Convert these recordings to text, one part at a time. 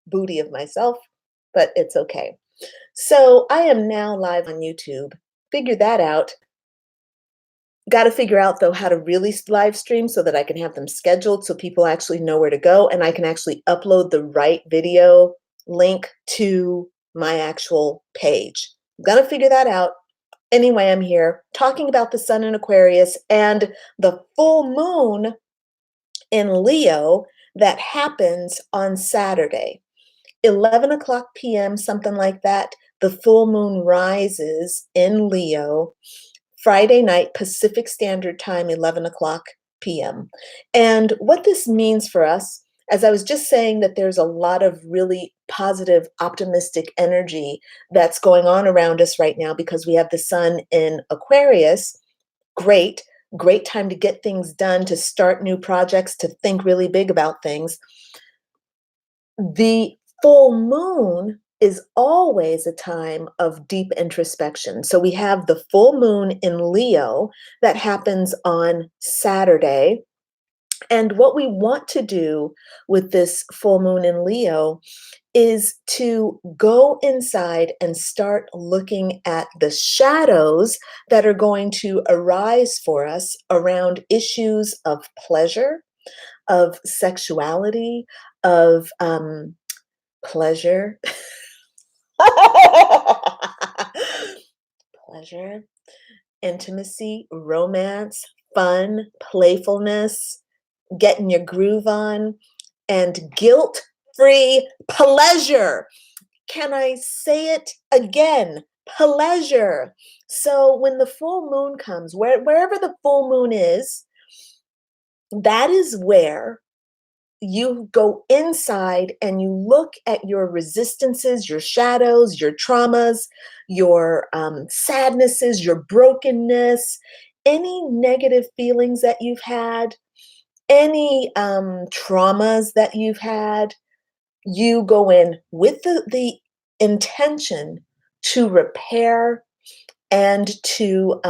booty of myself, but it's okay. So I am now live on YouTube. Figure that out. Got to figure out though how to really live stream so that I can have them scheduled so people actually know where to go and I can actually upload the right video link to my actual page. I'm gonna figure that out. Anyway, I'm here talking about the sun in Aquarius and the full moon in Leo that happens on Saturday. 11 o'clock p.m., something like that, the full moon rises in Leo. Friday night, Pacific Standard Time, 11 o'clock p.m. And what this means for us, as I was just saying, that there's a lot of really positive, optimistic energy that's going on around us right now because we have the sun in Aquarius. Great, great time to get things done, to start new projects, to think really big about things. The full moon is always a time of deep introspection. So we have the full moon in Leo that happens on Saturday. And what we want to do with this full moon in Leo is to go inside and start looking at the shadows that are going to arise for us around issues of pleasure, of sexuality, of pleasure. Pleasure, intimacy, romance, fun, playfulness, getting your groove on, and guilt-free pleasure. Can I say it again? Pleasure. So when the full moon comes, wherever the full moon is, that is where you go inside and you look at your resistances, your shadows, your traumas, your sadnesses, your brokenness, any negative feelings that you've had, any traumas that you've had. You go in with the intention to repair and to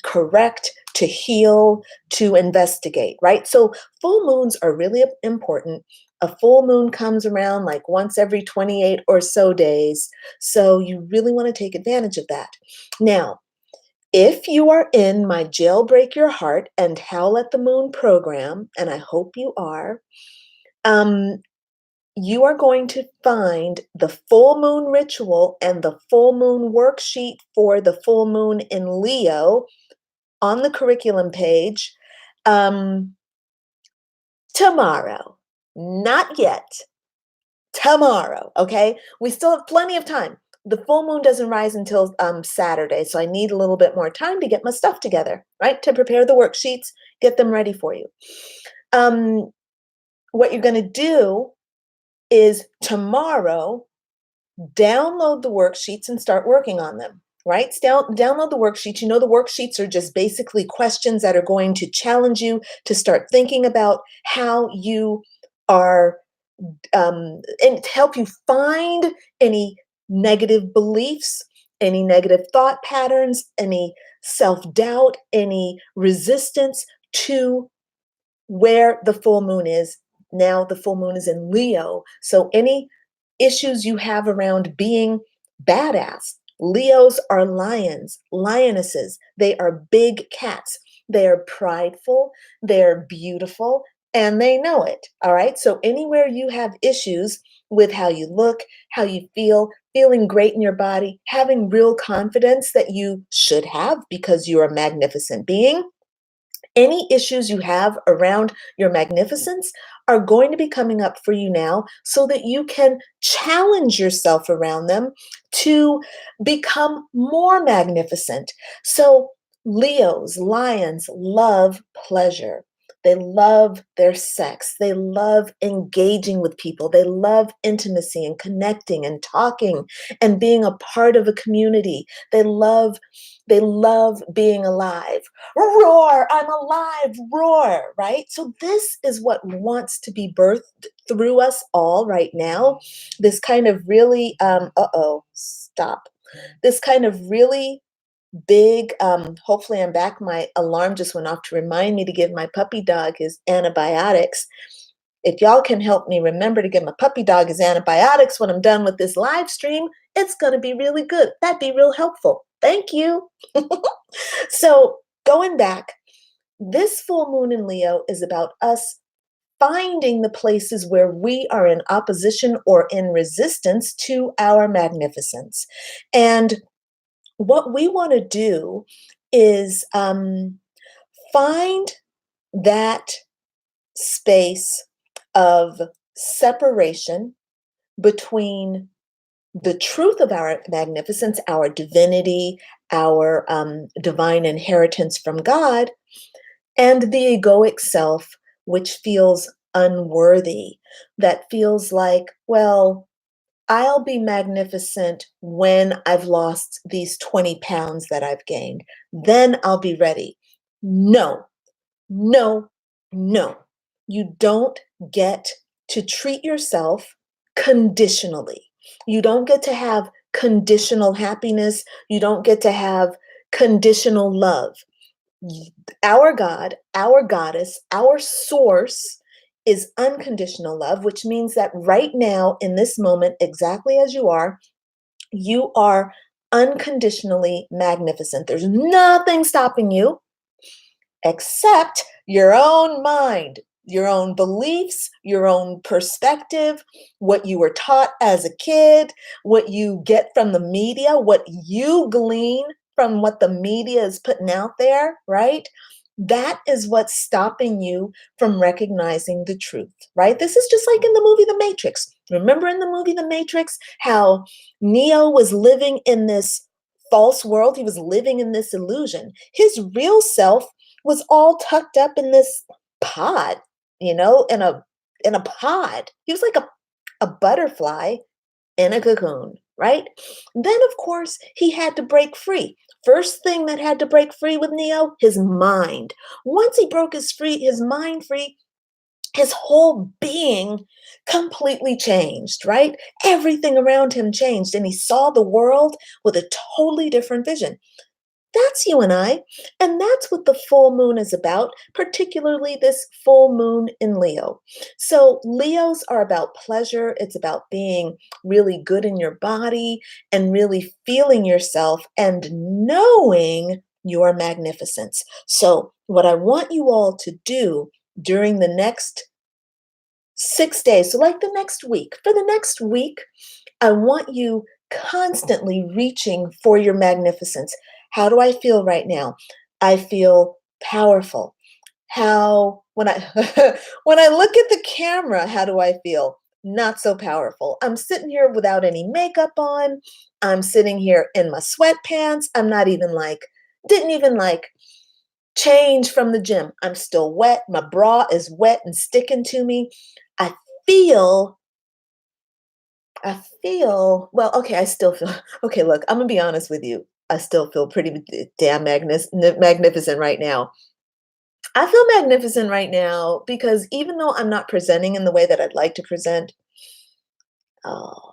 correct, to heal, to investigate, right? So full moons are really important. A full moon comes around like once every 28 or so days. So you really want to take advantage of that. Now, if you are in my Jailbreak Your Heart and Howl at the Moon program, and I hope you are, you are going to find the full moon ritual and the full moon worksheet for the full moon in Leo on the curriculum page tomorrow. Not yet. Tomorrow, okay? We still have plenty of time. The full moon doesn't rise until Saturday, so I need a little bit more time to get my stuff together, right? To prepare the worksheets, get them ready for you. What you're going to do is tomorrow, download the worksheets and start working on them, right? Download the worksheets. You know, the worksheets are just basically questions that are going to challenge you to start thinking about how you are, and help you find any negative beliefs, any negative thought patterns, any self-doubt, any resistance to where the full moon is. Now the full moon is in Leo. So any issues you have around being badass. Leos are lions, lionesses. They are big cats. They are prideful. They're beautiful. And they know it. All right. So anywhere you have issues with how you look, how you feel, feeling great in your body, having real confidence that you should have because you're a magnificent being, any issues you have around your magnificence are going to be coming up for you now so that you can challenge yourself around them to become more magnificent. So Leos, lions, love pleasure. They love their sex. They love engaging with people. They love intimacy and connecting and talking and being a part of a community. They love being alive. Roar, I'm alive, roar, right? So this is what wants to be birthed through us all right now. This kind of really, stop. This kind of really big, hopefully I'm back. My alarm just went off to remind me to give my puppy dog his antibiotics. If y'all can help me remember to give my puppy dog his antibiotics when I'm done with this live stream, it's going to be really good. That'd be real helpful. Thank you. So going back, this full moon in Leo is about us finding the places where we are in opposition or in resistance to our magnificence. And what we want to do is find that space of separation between the truth of our magnificence, our divinity, our divine inheritance from God, and the egoic self, which feels unworthy, that feels like, well, I'll be magnificent when I've lost these 20 pounds that I've gained. Then I'll be ready. No, no, no. You don't get to treat yourself conditionally. You don't get to have conditional happiness. You don't get to have conditional love. Our God, our goddess, our source is unconditional love, which means that right now, in this moment, exactly as you are unconditionally magnificent. There's nothing stopping you except your own mind, your own beliefs, your own perspective, what you were taught as a kid, what you get from the media, what you glean from what the media is putting out there, right? That is what's stopping you from recognizing the truth, right? This is just like in the movie The Matrix. Remember in the movie The Matrix how Neo was living in this false world? He was living in this illusion. His real self was all tucked up in this pod, in a pod. He was like a butterfly in a cocoon, right? Then, of course, he had to break free. First thing that had to break free with Neo, his mind. Once he broke his mind free, his whole being completely changed, right? Everything around him changed, and he saw the world with a totally different vision. That's you and I. And that's what the full moon is about, particularly this full moon in Leo. So, Leos are about pleasure. It's about being really good in your body and really feeling yourself and knowing your magnificence. So, what I want you all to do during the next 6 days, so like the next week, for the next week, I want you constantly reaching for your magnificence. How do I feel right now? I feel powerful. How when I when I look at the camera, how do I feel? Not so powerful. I'm sitting here without any makeup on. I'm sitting here in my sweatpants. I'm not even didn't even change from the gym. I'm still wet. My bra is wet and sticking to me. I feel well, okay, I still feel, okay, look, I'm gonna be honest with you. I still feel pretty damn magnificent right now. I feel magnificent right now because even though I'm not presenting in the way that I'd like to present, oh,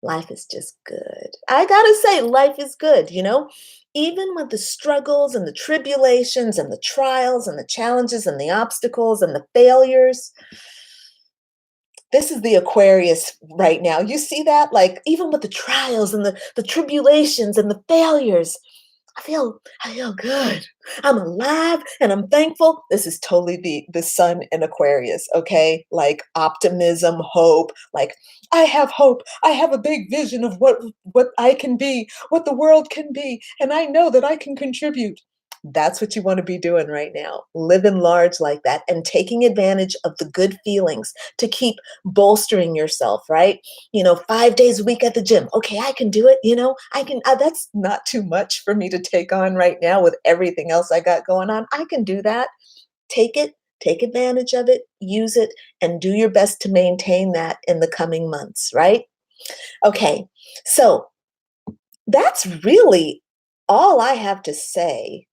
life is just good. I gotta say, life is good, Even with the struggles and the tribulations and the trials and the challenges and the obstacles and the failures, this is the Aquarius right now. You see that? Like, even with the trials and the tribulations and the failures, I feel good. I'm alive and I'm thankful. This is totally the sun in Aquarius, okay? Like optimism, hope, like I have hope. I have a big vision of what I can be, what the world can be, and I know that I can contribute. That's what you want to be doing right now. Living large like that and taking advantage of the good feelings to keep bolstering yourself, right? 5 days a week at the gym. Okay, I can do it. I can, that's not too much for me to take on right now with everything else I got going on. I can do that. Take advantage of it, use it, and do your best to maintain that in the coming months, right? Okay, so that's really all I have to say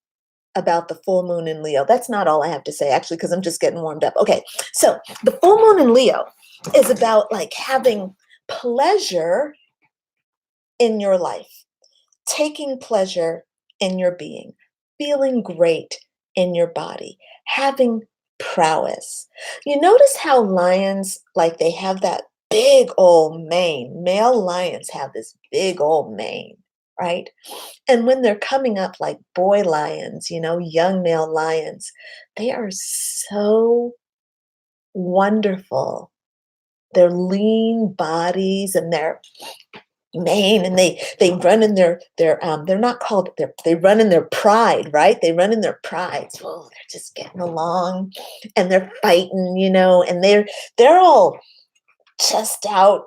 about the full moon in Leo. That's not all I have to say, actually, because I'm just getting warmed up. Okay, so the full moon in Leo is about having pleasure in your life, taking pleasure in your being, feeling great in your body, having prowess. You notice how lions, like they have that big old mane. Male lions have this big old mane, right? And when they're coming up like boy lions, young male lions, they are so wonderful. Their lean bodies and their mane, and they run in their they're not called they run in their pride, right? They run in their pride. Oh, they're just getting along and they're fighting, and they're all chest out,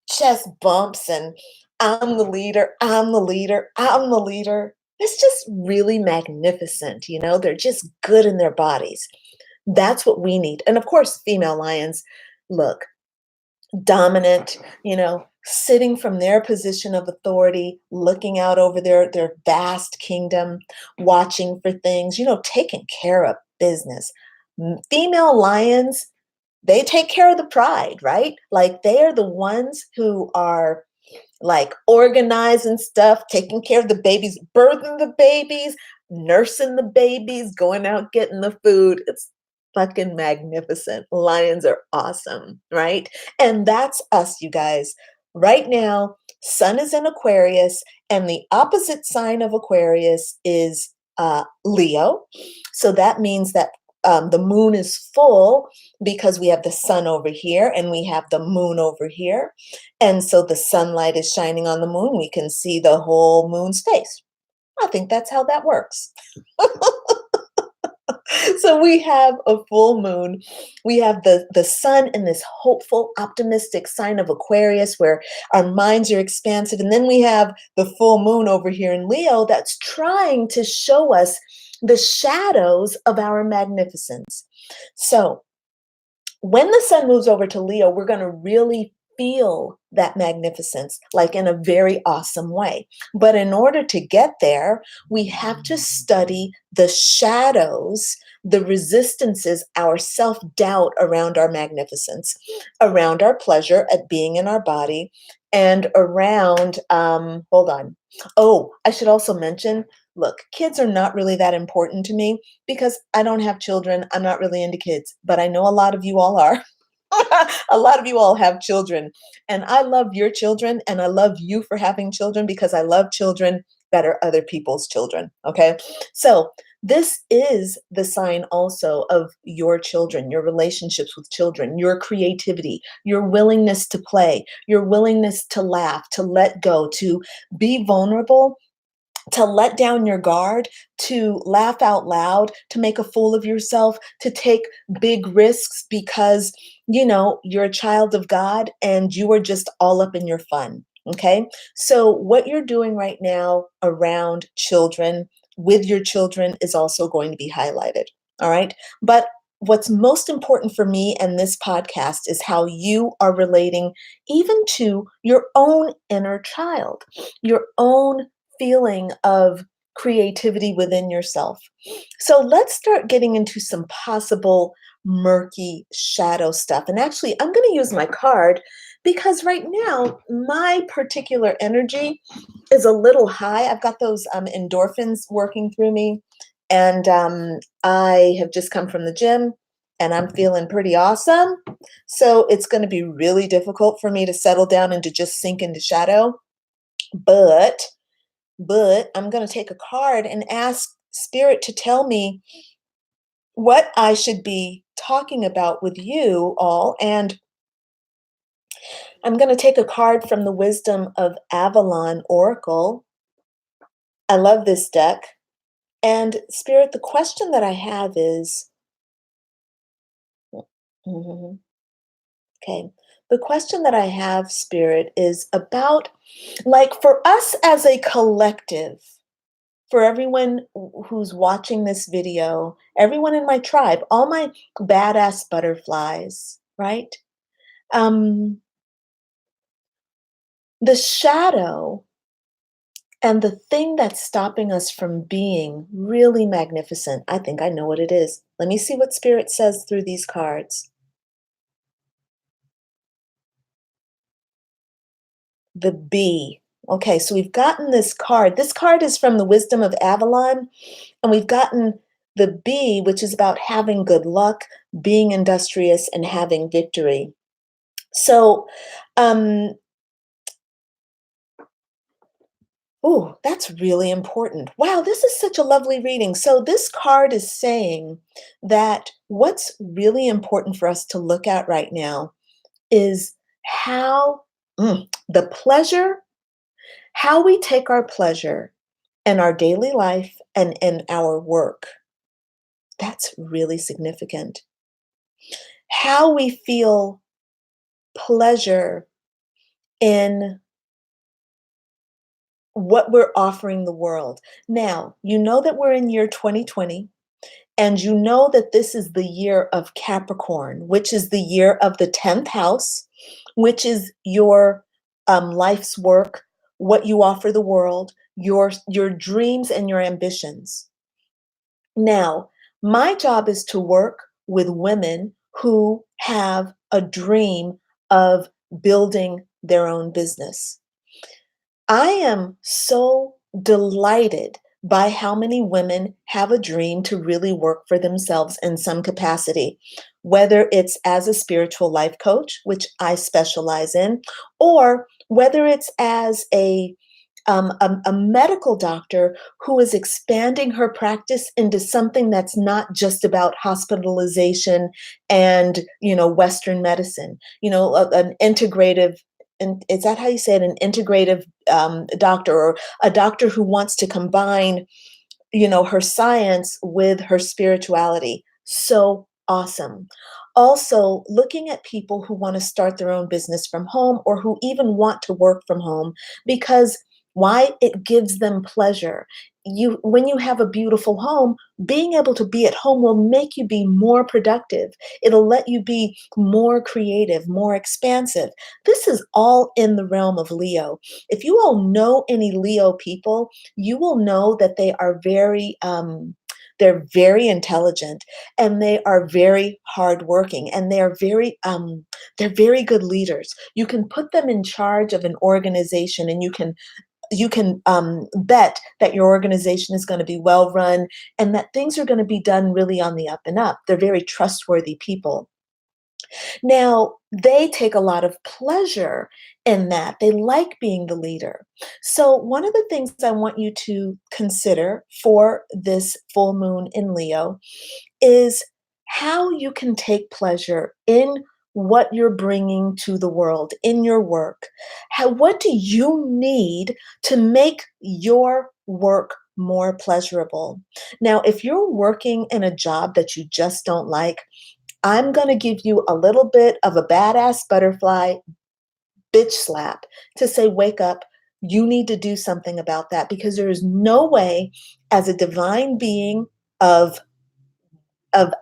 chest bumps, and I'm the leader, I'm the leader, I'm the leader. It's just really magnificent, they're just good in their bodies. That's what we need. And of course, female lions, look, dominant, sitting from their position of authority, looking out over their vast kingdom, watching for things, taking care of business. Female lions, they take care of the pride, right? Like they are the ones who are like organizing stuff, taking care of the babies, birthing the babies, nursing the babies, going out getting the food. It's fucking magnificent. Lions are awesome, right? And that's us, you guys. Right now, Sun is in Aquarius, and the opposite sign of Aquarius is Leo. So that means that the moon is full because we have the sun over here and we have the moon over here. And so the sunlight is shining on the moon. We can see the whole moon's face. I think that's how that works. So we have a full moon. We have the sun in this hopeful, optimistic sign of Aquarius where our minds are expansive. And then we have the full moon over here in Leo that's trying to show us the shadows of our magnificence. So when the sun moves over to Leo, we're going to really feel that magnificence, like in a very awesome way. But in order to get there, we have to study the shadows, the resistances, our self-doubt around our magnificence, around our pleasure at being in our body, and around, hold on. Oh, I should also mention, look, kids are not really that important to me because I don't have children. I'm not really into kids, but I know a lot of you all are. A lot of you all have children, and I love your children, and I love you for having children because I love children that are other people's children. Okay. So this is the sign also of your children, your relationships with children, your creativity, your willingness to play, your willingness to laugh, to let go, to be vulnerable, to let down your guard, to laugh out loud, to make a fool of yourself, to take big risks because, you're a child of God and you are just all up in your fun. Okay. So, what you're doing right now around children, with your children, is also going to be highlighted. All right. But what's most important for me and this podcast is how you are relating even to your own inner child, your own feeling of creativity within yourself. So let's start getting into some possible murky shadow stuff. And actually, I'm going to use my card because right now my particular energy is a little high. I've got those endorphins working through me, and I have just come from the gym and I'm feeling pretty awesome. So it's going to be really difficult for me to settle down and to just sink into shadow. But I'm going to take a card and ask Spirit to tell me what I should be talking about with you all. And I'm going to take a card from the Wisdom of Avalon Oracle. I love this deck. And Spirit, the question that I have is, mhm, okay, the question that I have, Spirit, is about, like, for us as a collective, for everyone who's watching this video, everyone in my tribe, all my badass butterflies, right? Um, the shadow and the thing that's stopping us from being really magnificent, I think I know what it is. Let me see what Spirit says through these cards. The bee. Okay, so we've gotten this card. This card is from the Wisdom of Avalon, and we've gotten the B, which is about having good luck, being industrious, and having victory. So, um, oh, that's really important. Wow, this is such a lovely reading. So, this card is saying that what's really important for us to look at right now is how the pleasure, how we take our pleasure in our daily life and in our work. That's really significant. How we feel pleasure in what we're offering the world. Now, you know that we're in year 2020, and you know that this is the year of Capricorn, which is the year of the 10th house, which is your life's work, what you offer the world, your dreams and your ambitions. Now, my job is to work with women who have a dream of building their own business. I am so delighted by how many women have a dream to really work for themselves in some capacity, whether it's as a spiritual life coach, which I specialize in, or whether it's as a medical doctor who is expanding her practice into something that's not just about hospitalization and Western medicine, an integrative. And is that how you say it? An integrative doctor, or a doctor who wants to combine, her science with her spirituality. So awesome. Also, looking at people who want to start their own business from home or who even want to work from home, because why? It gives them pleasure. When you have a beautiful home, being able to be at home will make you be more productive. It'll let you be more creative, more expansive. This is all in the realm of Leo. If you all know any Leo people, you will know that they're very intelligent, and they are very hardworking, and they're very good leaders. You can put them in charge of an organization, and you can bet that your organization is going to be well run, and that things are going to be done really on the up and up. They're very trustworthy people. Now, they take a lot of pleasure in that. They like being the leader. So, one of the things I want you to consider for this full moon in Leo is how you can take pleasure in what you're bringing to the world, in your work. What do you need to make your work more pleasurable? Now, if you're working in a job that you just don't like, I'm going to give you a little bit of a badass butterfly bitch slap to say, wake up. You need to do something about that, because there is no way, as a divine being of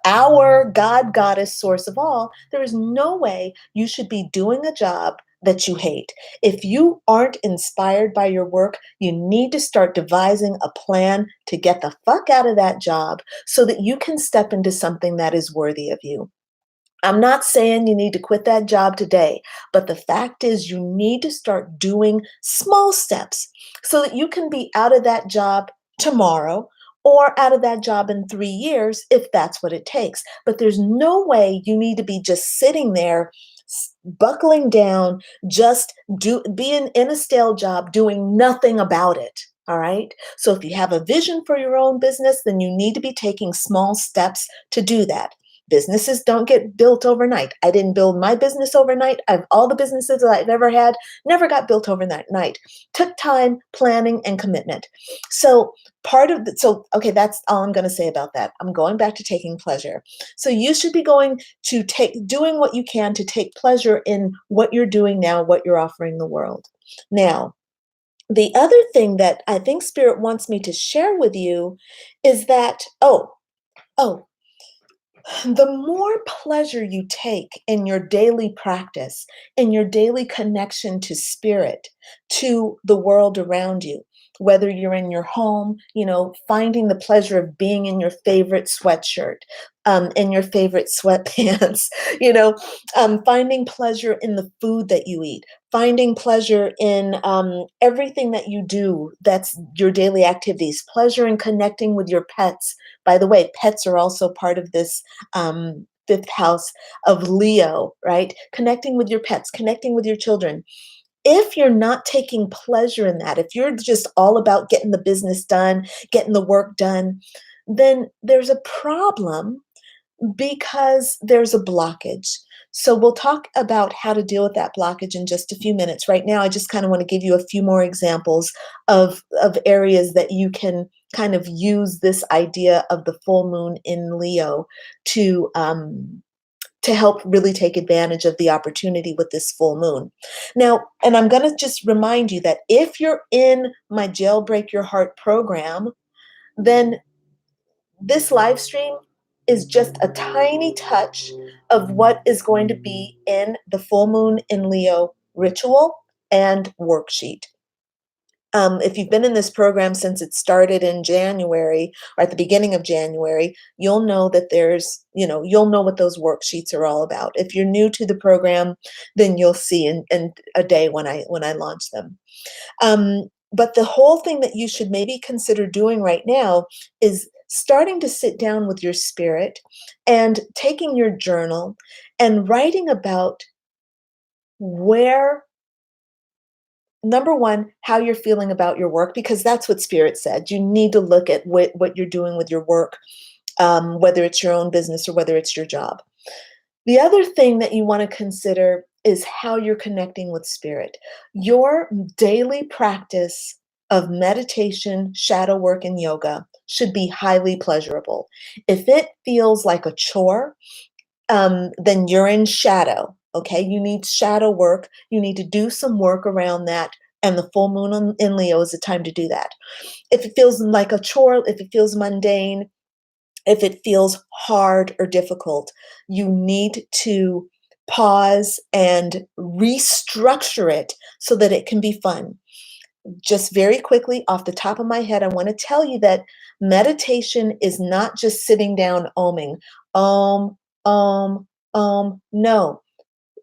our God, goddess, source of all, there is no way you should be doing a job that you hate. If you aren't inspired by your work, you need to start devising a plan to get the fuck out of that job so that you can step into something that is worthy of you. I'm not saying you need to quit that job today, but the fact is you need to start doing small steps so that you can be out of that job tomorrow or out of that job in 3 years if that's what it takes. But there's no way you need to be just sitting there buckling down, just being in a stale job, doing nothing about it. All right. So if you have a vision for your own business, then you need to be taking small steps to do that. Businesses don't get built overnight. I didn't build my business overnight. All the businesses that I've ever had never got built overnight. Took time, planning, and commitment. So okay, that's all I'm going to say about that. I'm going back to taking pleasure. So you should be doing what you can to take pleasure in what you're doing now, what you're offering the world. Now, the other thing that I think Spirit wants me to share with you is that, oh, the more pleasure you take in your daily practice, in your daily connection to spirit, to the world around you, whether you're in your home, finding the pleasure of being in your favorite sweatshirt, in your favorite sweatpants, finding pleasure in the food that you eat, finding pleasure in everything that you do, that's your daily activities, pleasure in connecting with your pets, By the way, pets are also part of this fifth house of Leo, right? Connecting with your pets, connecting with your children. If you're not taking pleasure in that, if you're just all about getting the business done, getting the work done, then there's a problem because there's a blockage. So we'll talk about how to deal with that blockage in just a few minutes. Right now, I just kind of want to give you a few more examples of areas that you can kind of use this idea of the full moon in Leo to help really take advantage of the opportunity with this full moon. Now, and I'm going to just remind you that if you're in my Jailbreak Your Heart program, then this live stream is just a tiny touch of what is going to be in the full moon in Leo ritual and worksheet. If you've been in this program since it started in January or at the beginning of January, you'll know that you'll know what those worksheets are all about. If you're new to the program, then you'll see in a day when I launch them. But the whole thing that you should maybe consider doing right now is starting to sit down with your spirit and taking your journal and writing about where, number one, how you're feeling about your work, because that's what spirit said. You need to look at what you're doing with your work, whether it's your own business or whether it's your job. The other thing that you want to consider is how you're connecting with spirit. Your daily practice of meditation, shadow work, and yoga should be highly pleasurable. If it feels like a chore, then you're in shadow. Okay, you need shadow work. You need to do some work around that. And the full moon in Leo is the time to do that. If it feels like a chore, if it feels mundane, if it feels hard or difficult, you need to pause and restructure it so that it can be fun. Just very quickly, off the top of my head, I want to tell you that meditation is not just sitting down oming. Om, om, om. No,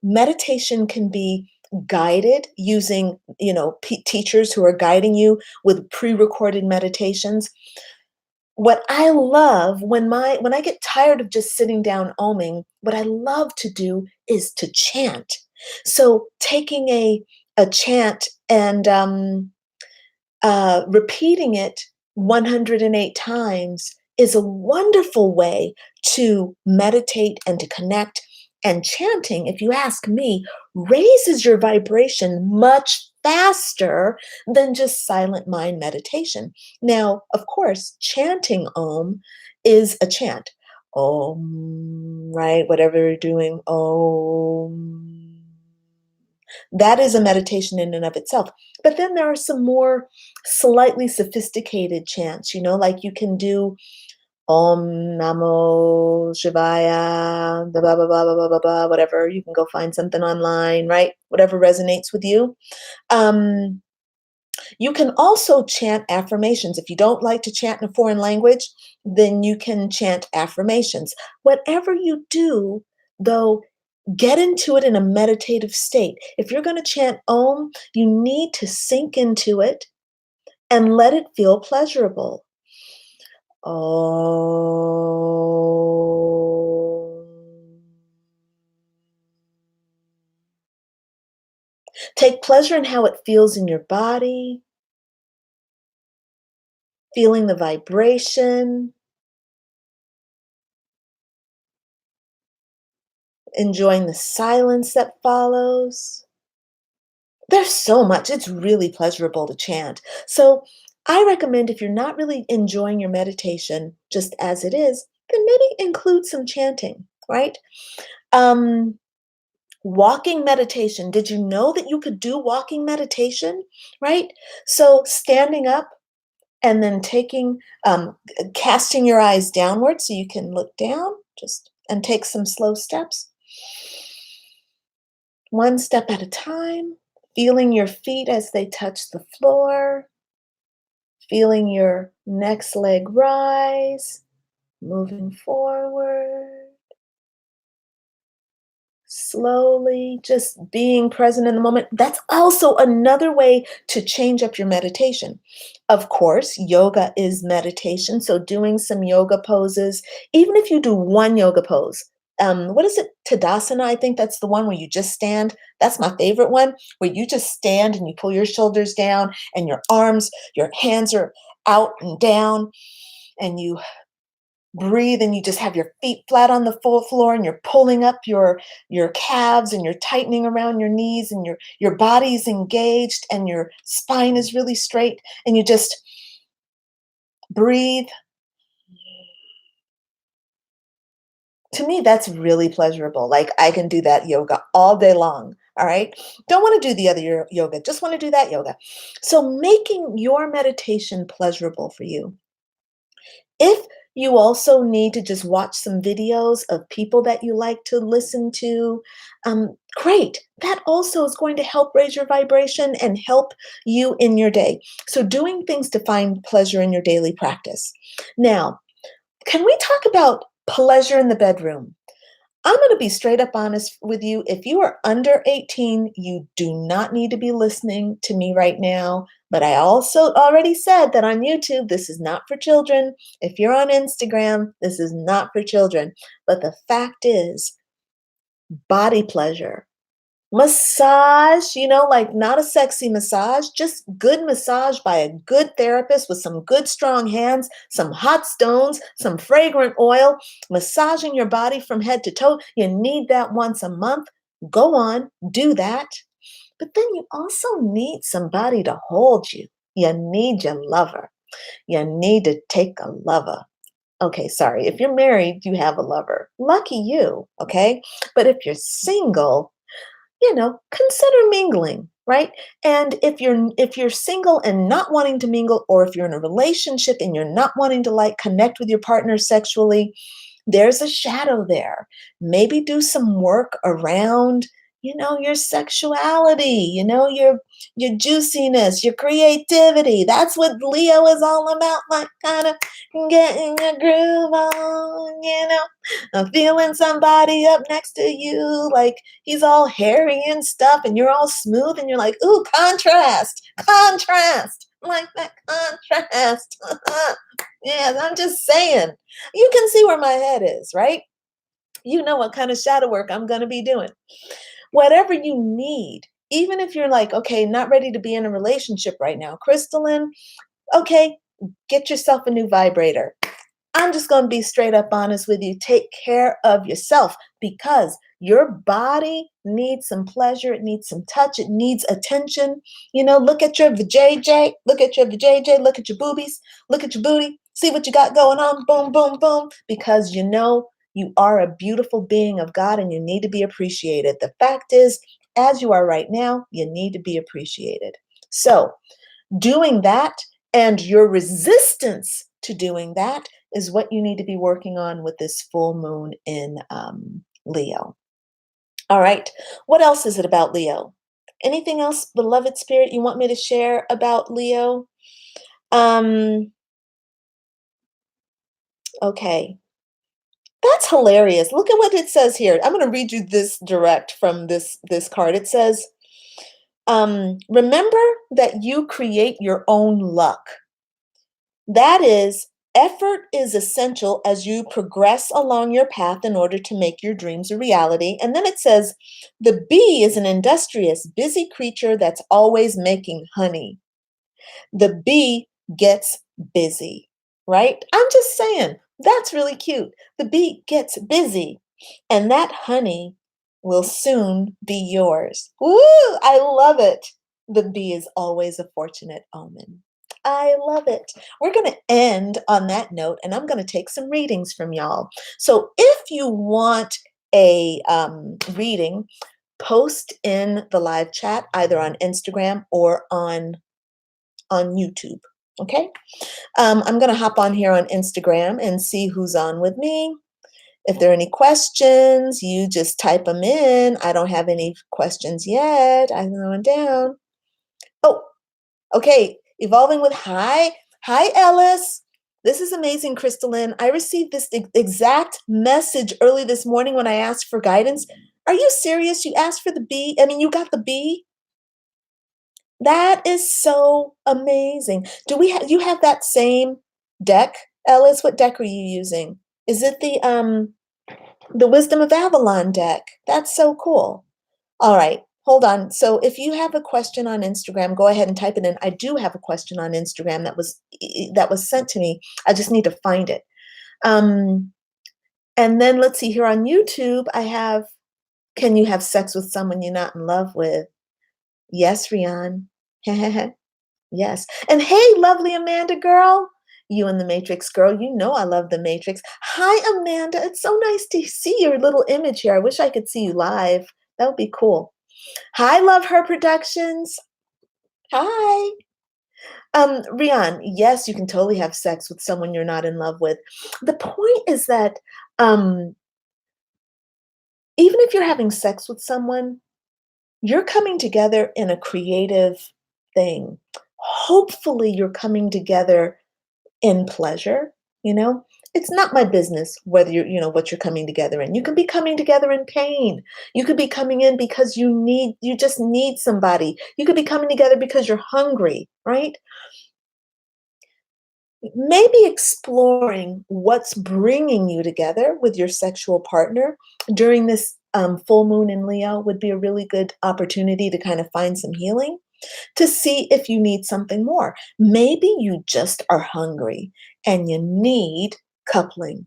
meditation can be guided using, teachers who are guiding you with pre-recorded meditations. What I love when I get tired of just sitting down oming, what I love to do is to chant. So taking a chant and repeating it 108 times is a wonderful way to meditate and to connect. And chanting, if you ask me, raises your vibration much faster than just silent mind meditation. Now, of course, chanting Om is a chant. Om, right? Whatever you're doing, Om. That is a meditation in and of itself. But then there are some more slightly sophisticated chants, like you can do Om Namo Shivaya, blah, blah, blah, blah, blah, blah, blah, whatever. You can go find something online, right? Whatever resonates with you. You can also chant affirmations. If you don't like to chant in a foreign language, then you can chant affirmations. Whatever you do, though, get into it in a meditative state. If you're going to chant Om, you need to sink into it and let it feel pleasurable. Om. Take pleasure in how it feels in your body, feeling the vibration, enjoying the silence that follows. There's so much. It's really pleasurable to chant. So I recommend, if you're not really enjoying your meditation just as it is, then maybe include some chanting, right? Um, Walking meditation. Did you know that you could do walking meditation, right? So standing up and then casting your eyes downward so you can look down and take some slow steps. One step at a time, feeling your feet as they touch the floor, feeling your next leg rise, moving forward, slowly just being present in the moment. That's also another way to change up your meditation. Of course, yoga is meditation. So doing some yoga poses, even if you do one yoga pose, what is it? Tadasana, I think that's the one where you just stand. That's my favorite one, where you just stand and you pull your shoulders down and your arms, your hands are out and down, and you breathe and you just have your feet flat on the full floor and you're pulling up your calves and you're tightening around your knees and your body's engaged and your spine is really straight and you just breathe. To me, that's really pleasurable. Like I can do that yoga all day long. All right. Don't want to do the other yoga, just want to do that yoga. So making your meditation pleasurable for you. If you also need to just watch some videos of people that you like to listen to, great. That also is going to help raise your vibration and help you in your day. So, doing things to find pleasure in your daily practice. Now, can we talk about pleasure in the bedroom? I'm going to be straight up honest with you. If you are under 18, you do not need to be listening to me right now. But I also already said that on YouTube, this is not for children. If you're on Instagram, this is not for children. But the fact is, body pleasure. Massage, like not a sexy massage, just good massage by a good therapist with some good strong hands, some hot stones, some fragrant oil, massaging your body from head to toe. You need that once a month. Go on, do that. But then you also need somebody to hold you. You need your lover. You need to take a lover. Okay, sorry. If you're married, you have a lover. Lucky you, okay? But if you're single, consider mingling, right? And if you're single and not wanting to mingle, or if you're in a relationship and you're not wanting to like connect with your partner sexually, there's a shadow there. Maybe do some work around, your sexuality, your juiciness, your creativity. That's what Leo is all about, like kind of getting your groove on, feeling somebody up next to you, like he's all hairy and stuff, and you're all smooth, and you're like, ooh, contrast, contrast, like that contrast. Yes, I'm just saying. You can see where my head is, right? You know what kind of shadow work I'm going to be doing. Whatever you need, even if you're like, okay, not ready to be in a relationship right now, Crystalline, okay, get yourself a new vibrator. I'm just going to be straight up honest with you. Take care of yourself because your body needs some pleasure. It needs some touch. It needs attention. Look at your vajayjay. Look at your vajayjay. Look at your boobies. Look at your booty. See what you got going on. Boom, boom, boom. Because you are a beautiful being of God and you need to be appreciated. The fact is, as you are right now, you need to be appreciated. So, doing that and your resistance to doing that is what you need to be working on with this full moon in Leo. All right. What else is it about Leo? Anything else, beloved spirit, you want me to share about Leo? Okay. That's hilarious. Look at what it says here. I'm going to read you this direct from this card. It says, remember that you create your own luck. That is, effort is essential as you progress along your path in order to make your dreams a reality. And then it says, the bee is an industrious, busy creature that's always making honey. The bee gets busy, right? I'm just saying, that's really cute. The bee gets busy, and that honey will soon be yours. Woo! I love it. The bee is always a fortunate omen. I love it. We're going to end on that note, and I'm going to take some readings from y'all. So if you want a reading, post in the live chat, either on Instagram or on YouTube. Okay. I'm going to hop on here on Instagram and see who's on with me. If there are any questions, you just type them in. I don't have any questions yet. I'm going down. Oh, okay. Evolving with hi. Hi, Ellis. This is amazing, Crystalline. I received this exact message early this morning when I asked for guidance. Are you serious? You asked for the B? I mean, you got the B? That is so amazing. You have that same deck, Ellis? What deck are you using? Is it the Wisdom of Avalon deck? That's so cool. All right, hold on. So if you have a question on Instagram, go ahead and type it in. I do have a question on Instagram that was sent to me. I just need to find it. And then let's see here on YouTube, I have, can you have sex with someone you're not in love with? Yes, Rian. Yes. And hey, lovely Amanda girl. You and the Matrix girl, you know I love the Matrix. Hi, Amanda. It's so nice to see your little image here. I wish I could see you live. That would be cool. Hi, Love Her Productions. Hi. Rian, yes, you can totally have sex with someone you're not in love with. The point is that even if you're having sex with someone, you're coming together in a creative thing. Hopefully, you're coming together in pleasure, you know? It's not my business whether what you're coming together in. You can be coming together in pain. You could be coming in because you just need somebody. You could be coming together because you're hungry, right? Maybe exploring what's bringing you together with your sexual partner during this full moon in Leo would be a really good opportunity to kind of find some healing, to see if you need something more. Maybe you just are hungry and you need coupling,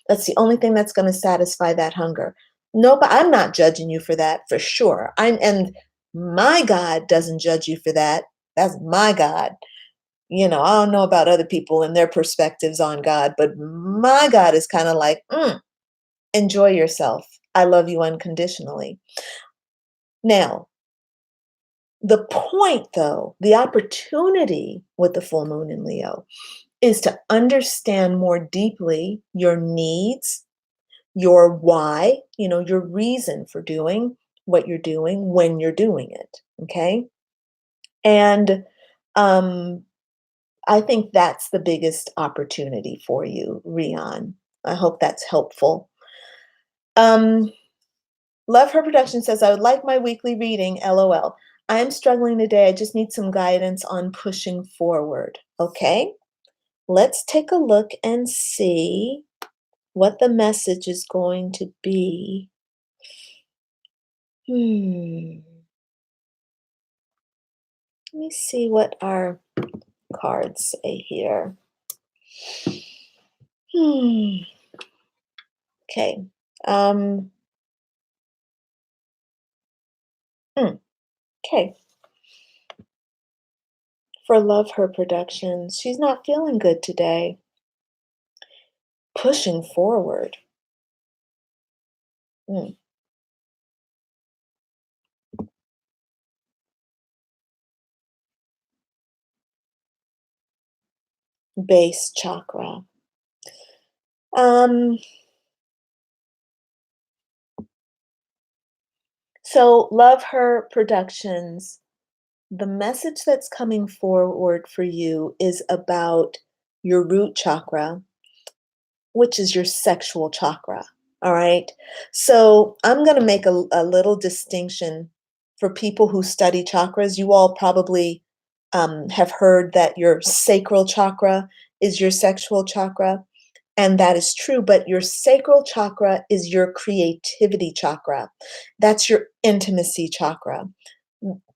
That's the only thing that's going to satisfy that hunger. No, but I'm not judging you for that, for sure. And my God doesn't judge you for that. That's my God. I don't know about other people and their perspectives on God, but my God is kind of like, enjoy yourself. I love you unconditionally. Now, the point, though, the opportunity with the full moon in Leo is to understand more deeply your needs, your why, your reason for doing what you're doing when you're doing it. Okay. And I think that's the biggest opportunity for you, Rian. I hope that's helpful. Love Her Production says, I would like my weekly reading, LOL. I'm struggling today. I just need some guidance on pushing forward. Okay, let's take a look and see what the message is going to be. Let me see what our cards say here. Okay. Okay. For Love Her Productions, she's not feeling good today. Pushing forward. Base chakra. So Love Her Productions, the message that's coming forward for you is about your root chakra, which is your sexual chakra. All right. So I'm going to make a little distinction for people who study chakras. You all probably have heard that your sacral chakra is your sexual chakra. And that is true, but your sacral chakra is your creativity chakra. That's your intimacy chakra.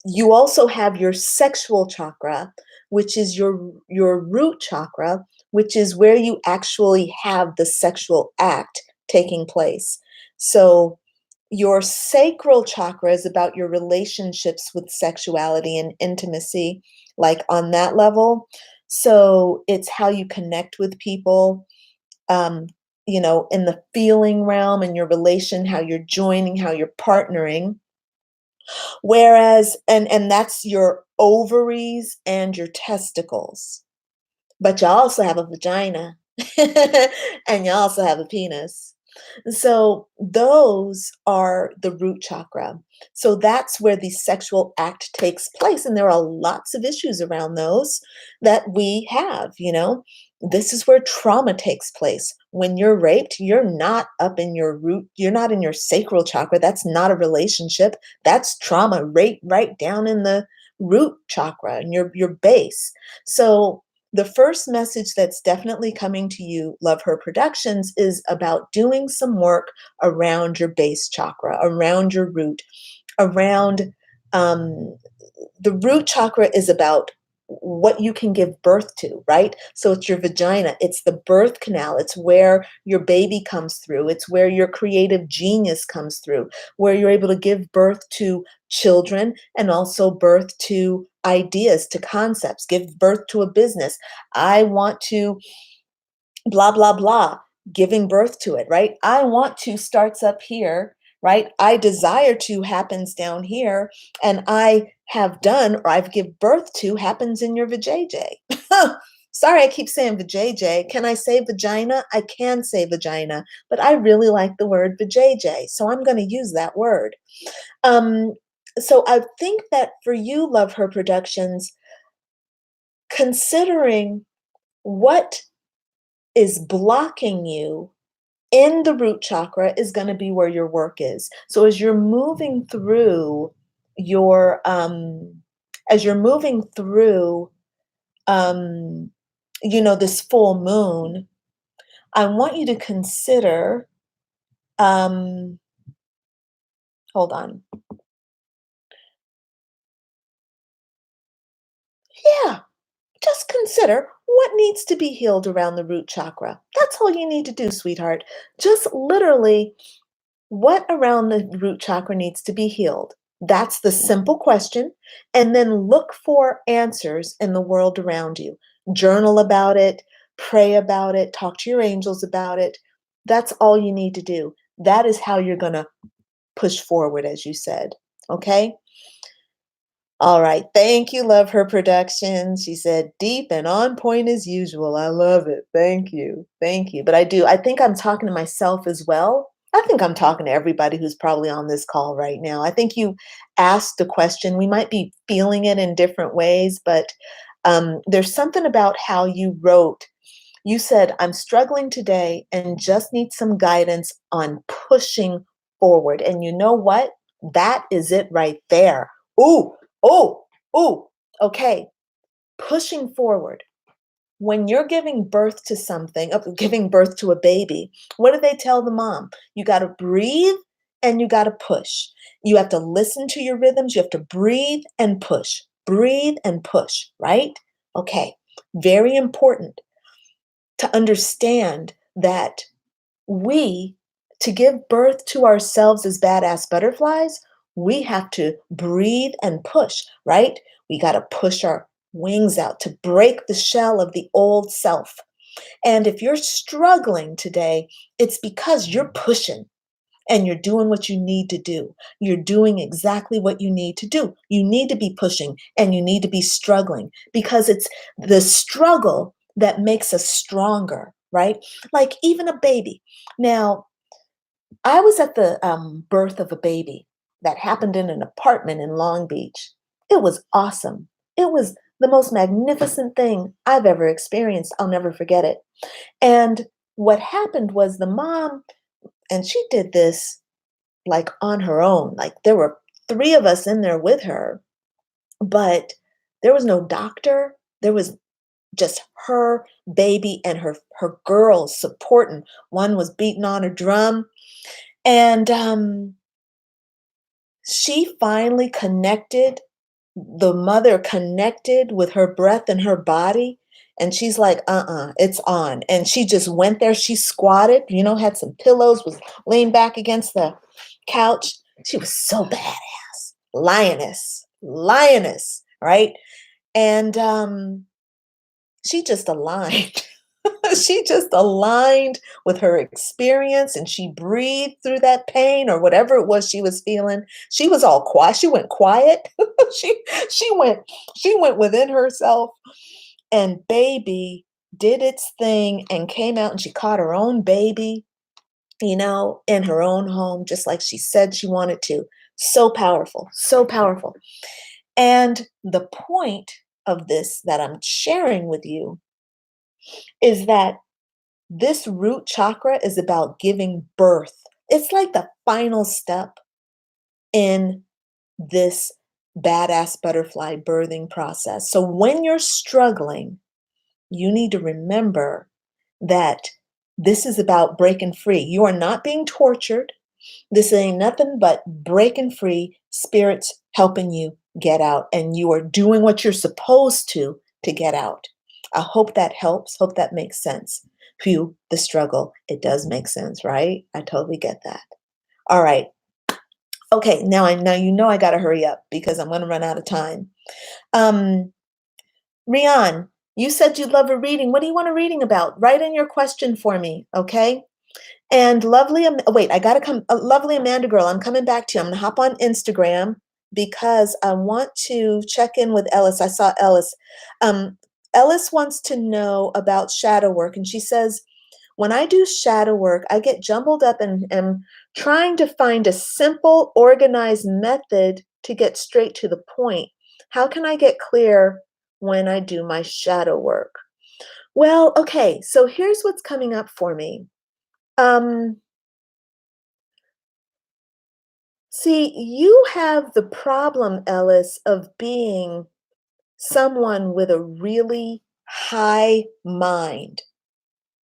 You also have your sexual chakra, which is your root chakra, which is where you actually have the sexual act taking place. So your sacral chakra is about your relationships with sexuality and intimacy, like on that level. So it's how you connect with people, in the feeling realm and your relation, how you're joining, how you're partnering. Whereas, and that's your ovaries and your testicles. But you also have a vagina and you also have a penis. So those are the root chakra. So that's where the sexual act takes place. And there are lots of issues around those that we have, This is where trauma takes place. When you're raped, you're not up in your root, you're not in your sacral chakra. That's not a relationship. That's trauma right down in the root chakra and your base. So the first message that's definitely coming to you, Love Her Productions, is about doing some work around your base chakra, around your root, around um, the root chakra is about what you can give birth to, right? So it's your vagina, it's the birth canal, it's where your baby comes through, it's where your creative genius comes through, where you're able to give birth to children and also birth to ideas, to concepts, give birth to a business. I want to blah, blah, blah, giving birth to it, right? I want to starts up here, right? I desire to happens down here, and I have done or I've give birth to happens in your vajayjay. Sorry, I keep saying vajayjay. Can I say vagina? I can say vagina, but I really like the word vajayjay, so I'm going to use that word. Um, so I think that for you, Love Her Productions, considering what is blocking you in the root chakra is going to be where your work is. So as you're moving through your as you're moving through um this full moon, I want you to consider um hold on. Yeah, just consider what needs to be healed around the root chakra. That's all you need to do, sweetheart. Just literally, what around the root chakra needs to be healed? That's the simple question. And then look for answers in the world around you. Journal about it, pray about it, talk to your angels about it. That's all you need to do. That is how you're going to push forward, as you said. Okay? All right. Thank you, Love Her Productions. She said, deep and on point as usual. I love it. Thank you. Thank you. But I think I'm talking to myself as well. I think I'm talking to everybody who's probably on this call right now. I think you asked the question. We might be feeling it in different ways, but there's something about how you wrote. You said, I'm struggling today and just need some guidance on pushing forward. And you know what? That is it right there. Ooh, oh, ooh. Okay. Pushing forward. When you're giving birth to something, giving birth to a baby, what do they tell the mom? You got to breathe and you got to push. You have to listen to your rhythms. You have to breathe and push, right? Okay. Very important to understand that we, to give birth to ourselves as badass butterflies, we have to breathe and push, right? We got to push our wings out to break the shell of the old self. And if you're struggling today, it's because you're pushing and you're doing what you need to do. You're doing exactly what you need to do. You need to be pushing and you need to be struggling because it's the struggle that makes us stronger, right? Like even a baby. Now, I was at the birth of a baby that happened in an apartment in Long Beach. It was awesome. It was the most magnificent thing I've ever experienced. I'll never forget it. And what happened was the mom, and she did this like on her own. Like there were three of us in there with her, but there was no doctor. There was just her baby and her girls supporting. One was beating on a drum, and she finally connected. The mother connected with her breath and her body. And she's like, it's on. And she just went there. She squatted, had some pillows, was laying back against the couch. She was so badass. Lioness, right? And she just aligned. She just aligned with her experience and she breathed through that pain or whatever it was she was feeling. She was all quiet. She went quiet. she she went she went within herself, and baby did its thing and came out, and she caught her own baby, in her own home just like she said she wanted to. So powerful. So powerful. And the point of this that I'm sharing with you is that this root chakra is about giving birth. It's like the final step in this badass butterfly birthing process. So when you're struggling, you need to remember that this is about breaking free. You are not being tortured. This ain't nothing but breaking free, spirits helping you get out, and you are doing what you're supposed to get out. I hope that helps. Hope that makes sense. Phew, the struggle. It does make sense, right? I totally get that. All right. Okay, now you know I gotta hurry up because I'm gonna run out of time. Um, Rian, you said you'd love a reading. What do you want a reading about? Write in your question for me, okay? And lovely, wait, I gotta come, lovely Amanda girl, I'm coming back to you. I'm gonna hop on Instagram because I want to check in with Ellis. I saw Ellis. Um, Ellis wants to know about shadow work, and she says, when I do shadow work, I get jumbled up and am trying to find a simple, organized method to get straight to the point. How can I get clear when I do my shadow work? Well, okay, so here's what's coming up for me. Um, See, you have the problem, Ellis, of being someone with a really high mind.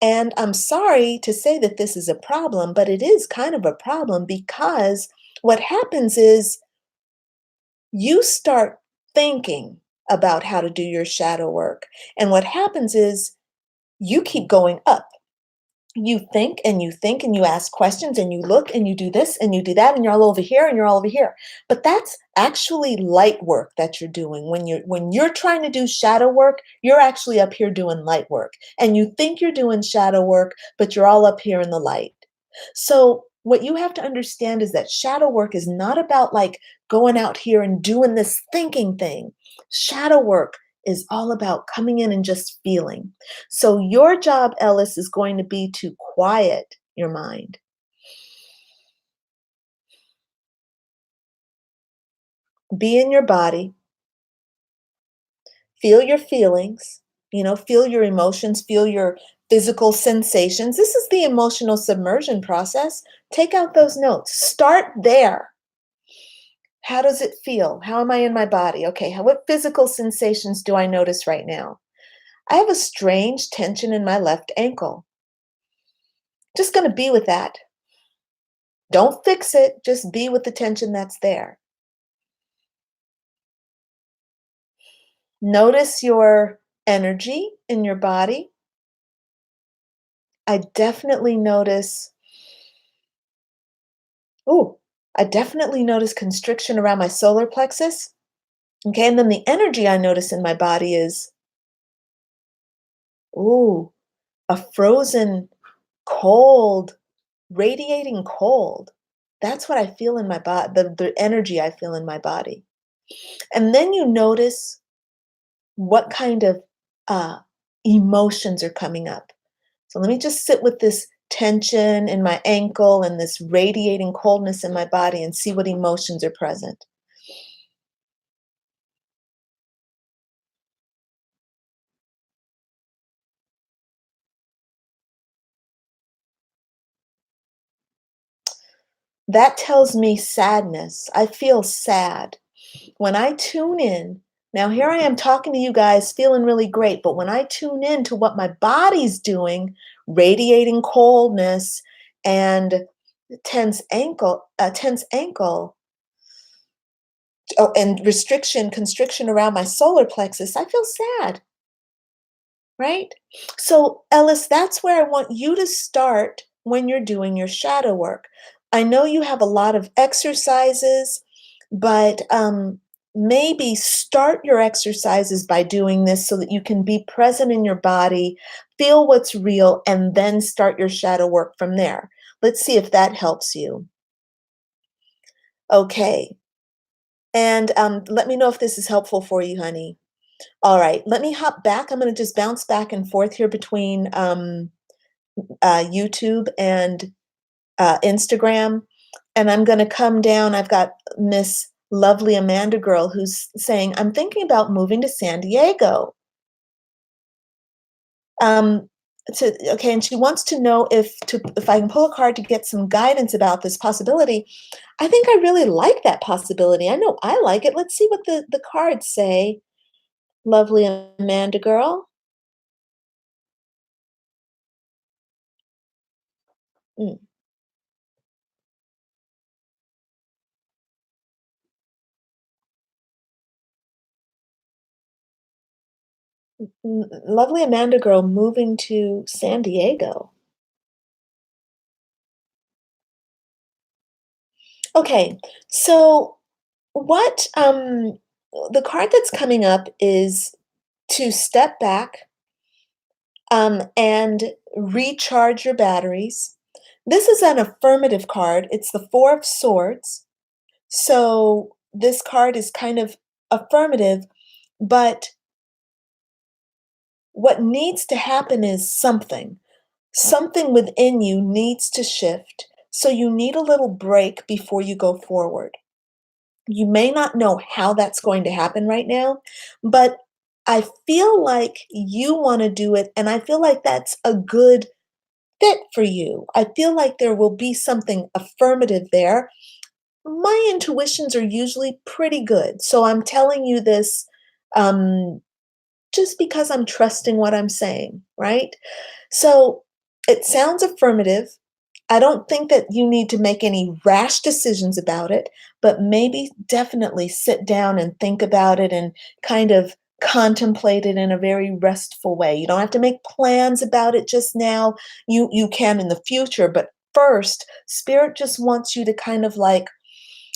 And I'm sorry to say that this is a problem, but it is kind of a problem because what happens is you start thinking about how to do your shadow work. And what happens is you keep going up. You think and you ask questions and you look and you do this and you do that and you're all over here and you're all over here. But that's actually light work that you're doing. When you're trying to do shadow work, you're actually up here doing light work. And you think you're doing shadow work, but you're all up here in the light. So what you have to understand is that shadow work is not about like going out here and doing this thinking thing. Shadow work is all about coming in and just feeling. So your job, Ellis, is going to be to quiet your mind. Be in your body, feel your feelings, feel your emotions, feel your physical sensations. This is the emotional submersion process. Take out those notes. Start there. How does it feel? How am I in my body? Okay, what physical sensations do I notice right now? I have a strange tension in my left ankle. Just going to be with that. Don't fix it, just be with the tension that's there. Notice your energy in your body. I definitely notice, oh, I definitely notice constriction around my solar plexus. Okay, and then the energy I notice in my body is, ooh, a frozen, cold, radiating cold. That's what I feel in my body, the energy I feel in my body. And then you notice what kind of uh, emotions are coming up. So let me just sit with this tension in my ankle and this radiating coldness in my body and see what emotions are present. That tells me sadness. I feel sad. When I tune in, now here I am talking to you guys feeling really great, but when I tune in to what my body's doing, radiating coldness and tense ankle, oh, and constriction around my solar plexus, I feel sad, right? So, Ellis, that's where I want you to start when you're doing your shadow work. I know you have a lot of exercises, but maybe start your exercises by doing this so that you can be present in your body, feel what's real, and then start your shadow work from there. Let's see if that helps you. Okay. And let me know if this is helpful for you, honey. All right, let me hop back. I'm going to just bounce back and forth here between YouTube and Instagram. And I'm going to come down. I've got Miss Lovely Amanda Girl who's saying, I'm thinking about moving to San Diego. Um, okay, and she wants to know if I can pull a card to get some guidance about this possibility. I think I really like that possibility. I know I like it. Let's see what the cards say. Lovely Amanda girl. Mm, Lovely Amanda girl moving to San Diego. Okay, so what the card that's coming up is to step back and recharge your batteries. This is an affirmative card. It's the Four of Swords. So this card is kind of affirmative, but what needs to happen is something. Something within you needs to shift. So you need a little break before you go forward. You may not know how that's going to happen right now, but I feel like you want to do it, and I feel like that's a good fit for you. I feel like there will be something affirmative there. My intuitions are usually pretty good, so I'm telling you this um, just because I'm trusting what I'm saying, right? So it sounds affirmative. I don't think that you need to make any rash decisions about it, but maybe definitely sit down and think about it and kind of contemplate it in a very restful way. You don't have to make plans about it just now. You can in the future, but first, spirit just wants you to kind of like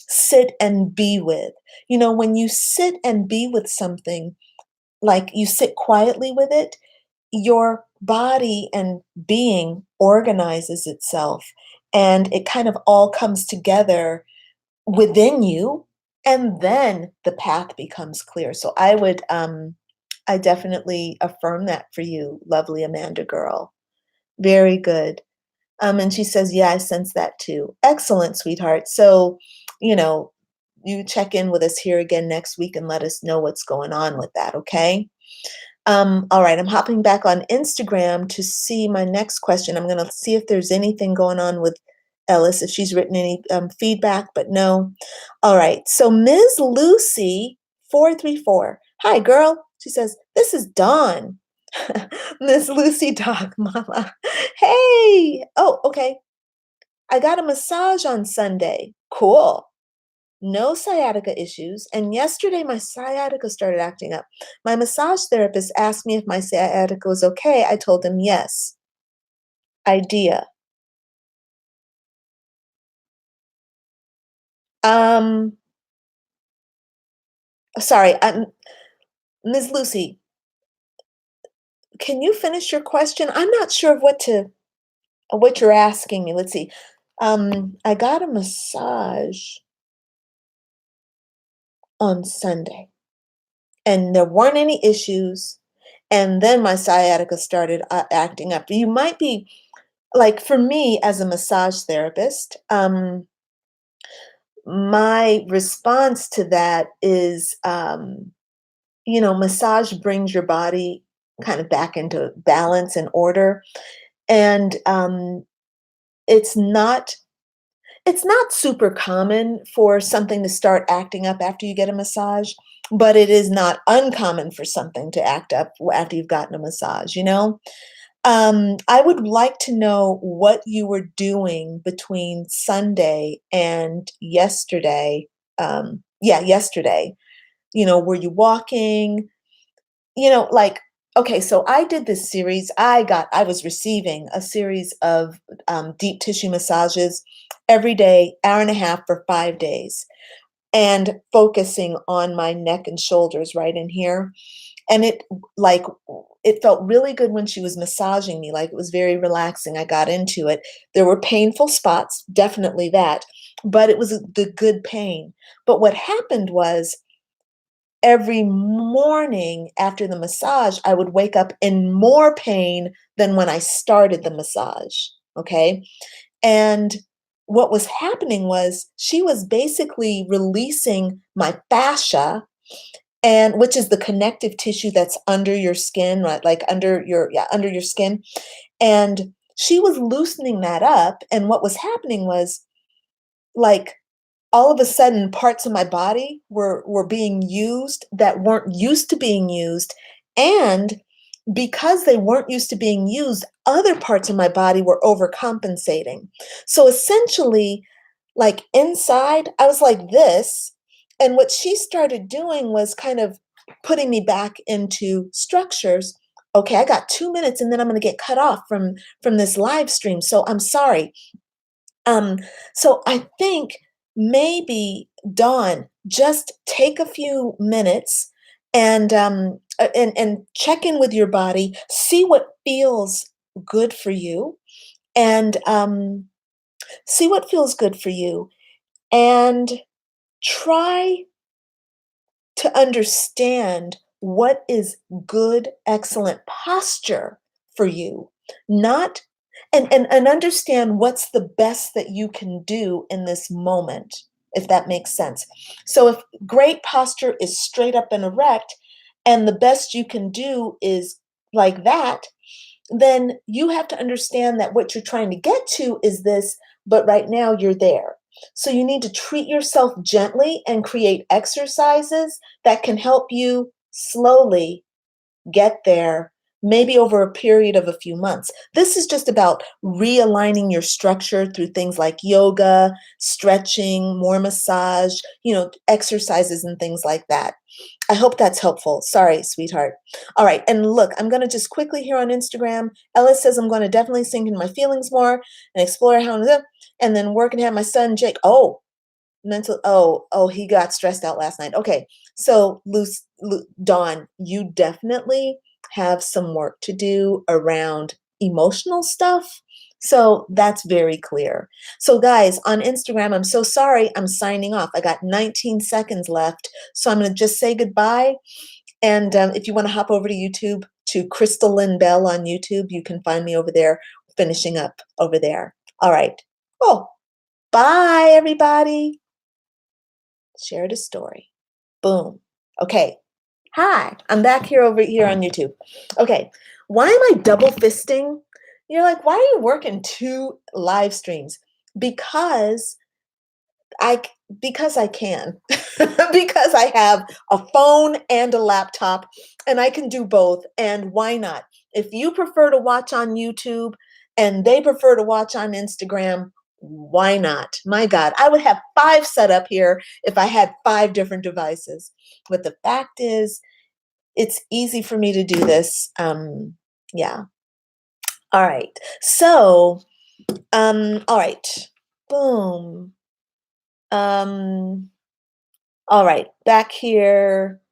sit and be with. You know, when you sit and be with something, like you sit quietly with it, your body and being organizes itself and it kind of all comes together within you, and then the path becomes clear. So I definitely affirm that for you, lovely Amanda girl. Very good. And she says, yeah, I sense that too. Excellent, sweetheart. So, you know, you check in with us here again next week and let us know what's going on with that, okay? All right, I'm hopping back on Instagram to see my next question. I'm going to see if there's anything going on with Ellis, if she's written any feedback, but no. All right, so Ms. Lucy 434. Hi, girl. She says, this is Dawn. Miss Lucy Dog Mama. Hey. Oh, okay. I got a massage on Sunday. Cool. No sciatica issues. And yesterday, my sciatica started acting up. My massage therapist asked me if my sciatica was okay. I told him yes. Idea. Um, sorry, Ms. Lucy, can you finish your question? I'm not sure of what you're asking me. Let's see. I got a massage on Sunday, and there weren't any issues. And then my sciatica started acting up. You might be like, for me as a massage therapist, my response to that is, massage brings your body kind of back into balance and order. And it's not it's not super common for something to start acting up after you get a massage, but it is not uncommon for something to act up after you've gotten a massage, you know? I would like to know what you were doing between Sunday and yesterday. Yeah, yesterday. Were you walking? Like, okay, so I did this series. I was receiving a series of deep tissue massages every day, hour and a half for 5 days, and focusing on my neck and shoulders right in here. And like it felt really good when she was massaging me, like it was very relaxing. I got into it. There were painful spots, definitely that, but it was the good pain. But what happened was every morning after the massage, I would wake up in more pain than when I started the massage. Okay. And what was happening was she was basically releasing my fascia and which is the connective tissue that's under your skin, right? Like under your, yeah, under your skin. And she was loosening that up. And what was happening was, like, all of a sudden parts of my body were being used that weren't used to being used, and because they weren't used to being used, other parts of my body were overcompensating. So essentially, like, inside I was like this, and what she started doing was kind of putting me back into structures. Okay, I got 2 minutes and then I'm going to get cut off from this live stream, so I'm sorry. um, so I think maybe, Dawn, just take a few minutes and and check in with your body, see what feels good for you, and see what feels good for you, and try to understand what is good, excellent posture for you, not and understand what's the best that you can do in this moment, if that makes sense. So if great posture is straight up and erect, and the best you can do is like that, then you have to understand that what you're trying to get to is this, but right now you're there. So you need to treat yourself gently and create exercises that can help you slowly get there, maybe over a period of a few months. This is just about realigning your structure through things like yoga, stretching, more massage, exercises and things like that. I hope that's helpful. Sorry, sweetheart. All right. And look, I'm going to just quickly here on Instagram. Ellis says I'm going to definitely sink into my feelings more and explore how, and then work and have my son, Jake. Oh, mental. Oh, he got stressed out last night. Okay. So, Dawn, you definitely have some work to do around emotional stuff. So that's very clear. So, guys, on Instagram, I'm so sorry. I'm signing off. I got 19 seconds left. So I'm going to just say goodbye. And if you want to hop over to YouTube, to Crystal Lynn Bell on YouTube, you can find me over there, finishing up over there. All right. Oh, bye, everybody. Shared a story. Boom. Okay. Hi, I'm back here over here on YouTube. Okay. Why am I double fisting? You're like, why are you working 2 live streams? Because I because I can. Because I have a phone and a laptop and I can do both, and why not? If you prefer to watch on YouTube and they prefer to watch on Instagram, why not? My God, I would have 5 set up here if I had 5 different devices. But the fact is, it's easy for me to do this. Yeah. All right. So, all right. Boom. Um, all right, back here,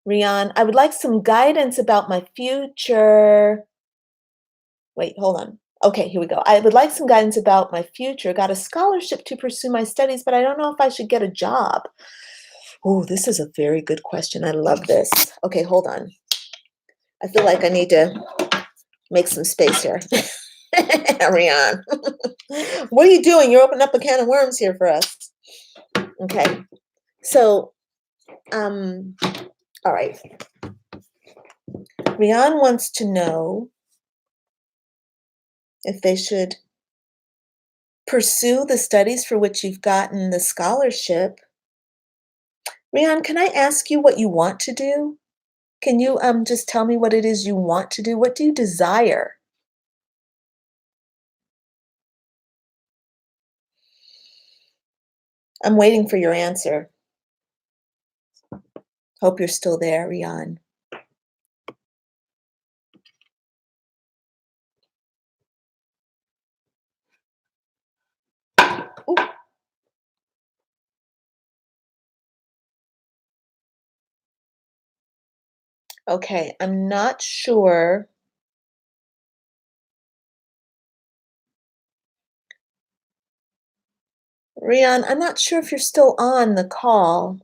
Rian. I would like some guidance about my future. Wait, hold on. Okay, here we go. I would like some guidance about my future. Got a scholarship to pursue my studies, but I don't know if I should get a job. Oh, this is a very good question. I love this. Okay, hold on. I feel like I need to make some space here. Rian. What are you doing? You're opening up a can of worms here for us. Okay. So, all right. Rian wants to know if they should pursue the studies for which you've gotten the scholarship. Rian, can I ask you what you want to do? Can you just tell me what it is you want to do? What do you desire? I'm waiting for your answer. Hope you're still there, Rian. Ooh. Okay, I'm not sure. Rian, I'm not sure if you're still on the call.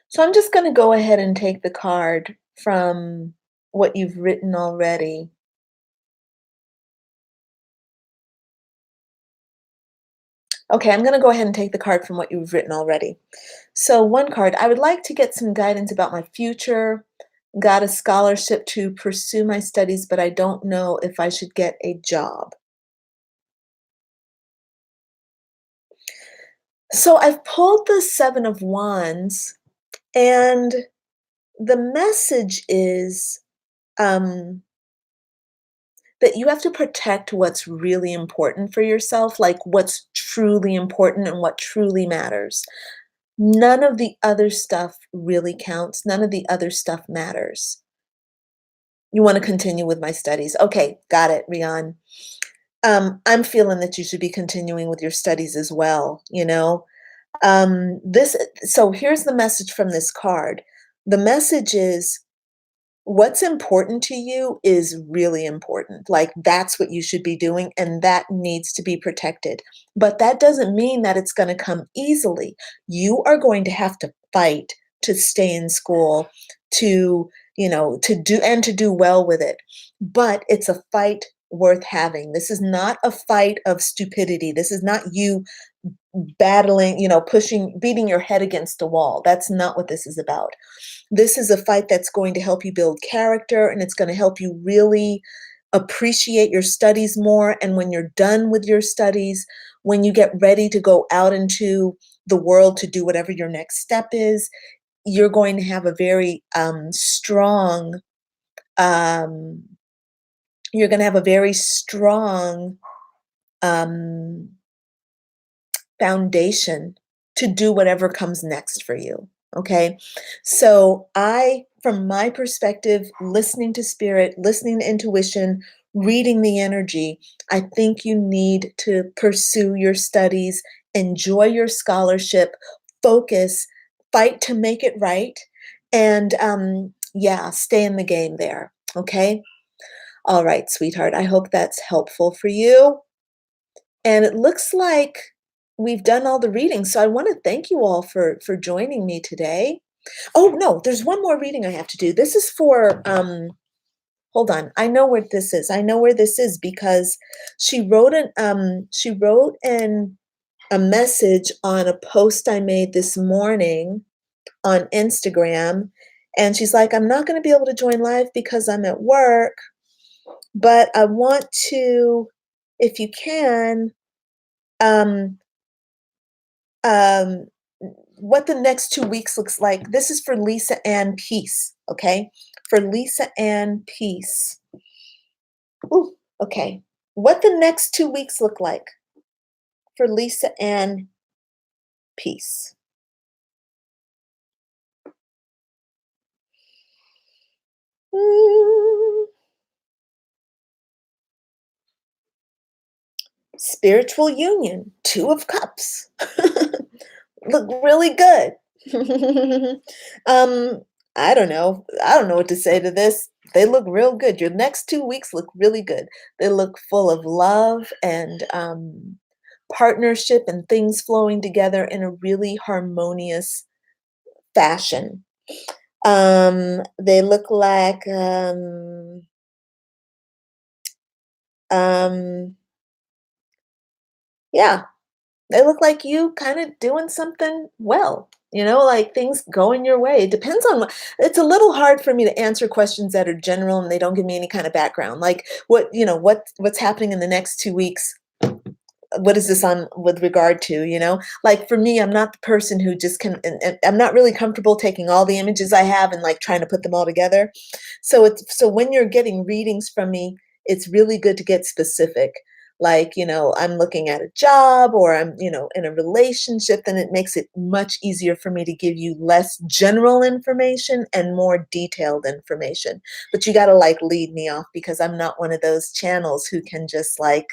So I'm just going to go ahead and take the card from what you've written already. Okay, I'm going to go ahead and take the card from what you've written already. So, one card, I would like to get some guidance about my future. Got a scholarship to pursue my studies, but I don't know if I should get a job. So, I've pulled the Seven of Wands, and the message is um, that you have to protect what's really important for yourself, like what's truly important and what truly matters. None of the other stuff really counts. None of the other stuff matters. You want to continue with my studies. Okay, got it, Rian. I'm feeling that you should be continuing with your studies as well, you know. This so here's the message from this card. The message is what's important to you is really important. Like that's what you should be doing and that needs to be protected. But that doesn't mean that it's going to come easily. You are going to have to fight to stay in school, to, to do well with it. But it's a fight worth having. This is not a fight of stupidity. This is not you battling, pushing, beating your head against a wall. That's not what this is about. This is a fight that's going to help you build character and it's going to help you really appreciate your studies more. And when you're done with your studies, when you get ready to go out into the world to do whatever your next step is, you're going to have a very strong, um, you're going to have a very strong um, foundation to do whatever comes next for you. Okay. So, from my perspective, listening to spirit, listening to intuition, reading the energy, I think you need to pursue your studies, enjoy your scholarship, focus, fight to make it right, and yeah, stay in the game there. Okay. All right, sweetheart. I hope that's helpful for you. And it looks like we've done all the readings. So I want to thank you all for joining me today. Oh no, there's one more reading I have to do. This is for hold on. I know where this is. I know where this is because she wrote in a message on a post I made this morning on Instagram, and she's like, I'm not going to be able to join live because I'm at work, but I want to, if you can, um um, what the next 2 weeks looks like. This is for Lisa Ann Peace, okay? For Lisa Ann Peace. Ooh, okay. What the next 2 weeks look like for Lisa Ann Peace. Mm, spiritual union, Two of Cups. Look really good. um, I don't know. I don't know what to say to this. They look real good. Your next 2 weeks look really good. They look full of love and partnership and things flowing together in a really harmonious fashion. They look like um, yeah, they look like you kind of doing something well, like things going your way. It depends on it's a little hard for me to answer questions that are general and they don't give me any kind of background. Like what's happening in the next 2 weeks? What is this on with regard to, Like for me, I'm not the person who just and I'm not really comfortable taking all the images I have and like trying to put them all together. So when you're getting readings from me, it's really good to get specific. Like, I'm looking at a job or I'm, in a relationship, then it makes it much easier for me to give you less general information and more detailed information. But you got to like lead me off because I'm not one of those channels who can just like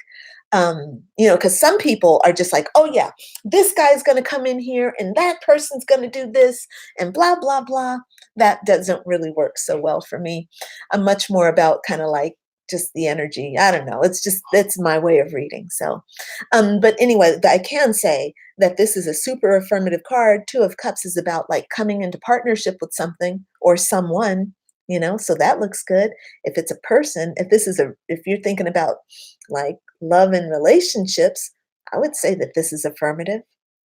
because some people are just like, oh yeah, this guy's going to come in here and that person's going to do this and blah, blah, blah. That doesn't really work so well for me. I'm much more about kind of like just the energy. I don't know. It's my way of reading. So, but anyway, I can say that this is a super affirmative card. Two of Cups is about like coming into partnership with something or someone, so that looks good. If it's a person, if you're thinking about like love and relationships, I would say that this is affirmative.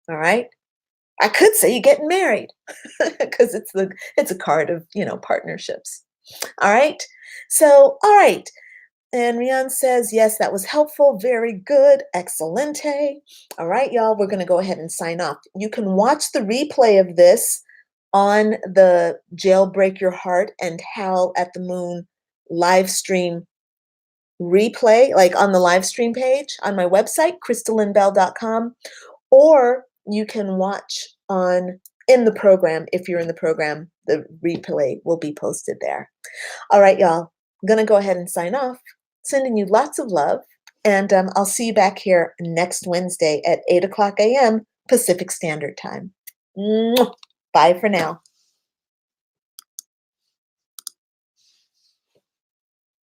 All right. I could say you're getting married because it's a card of, partnerships. All right. So, all right. And Rian says, yes, that was helpful. Very good. Excelente. All right, y'all, we're going to go ahead and sign off. You can watch the replay of this on the Jailbreak Your Heart and Howl at the Moon live stream replay, like on the live stream page on my website, crystallinbell.com, or you can watch in the program. If you're in the program, the replay will be posted there. All right, y'all. I'm going to go ahead and sign off, sending you lots of love. And I'll see you back here next Wednesday at 8 o'clock a.m. Pacific Standard Time. Mwah. Bye for now.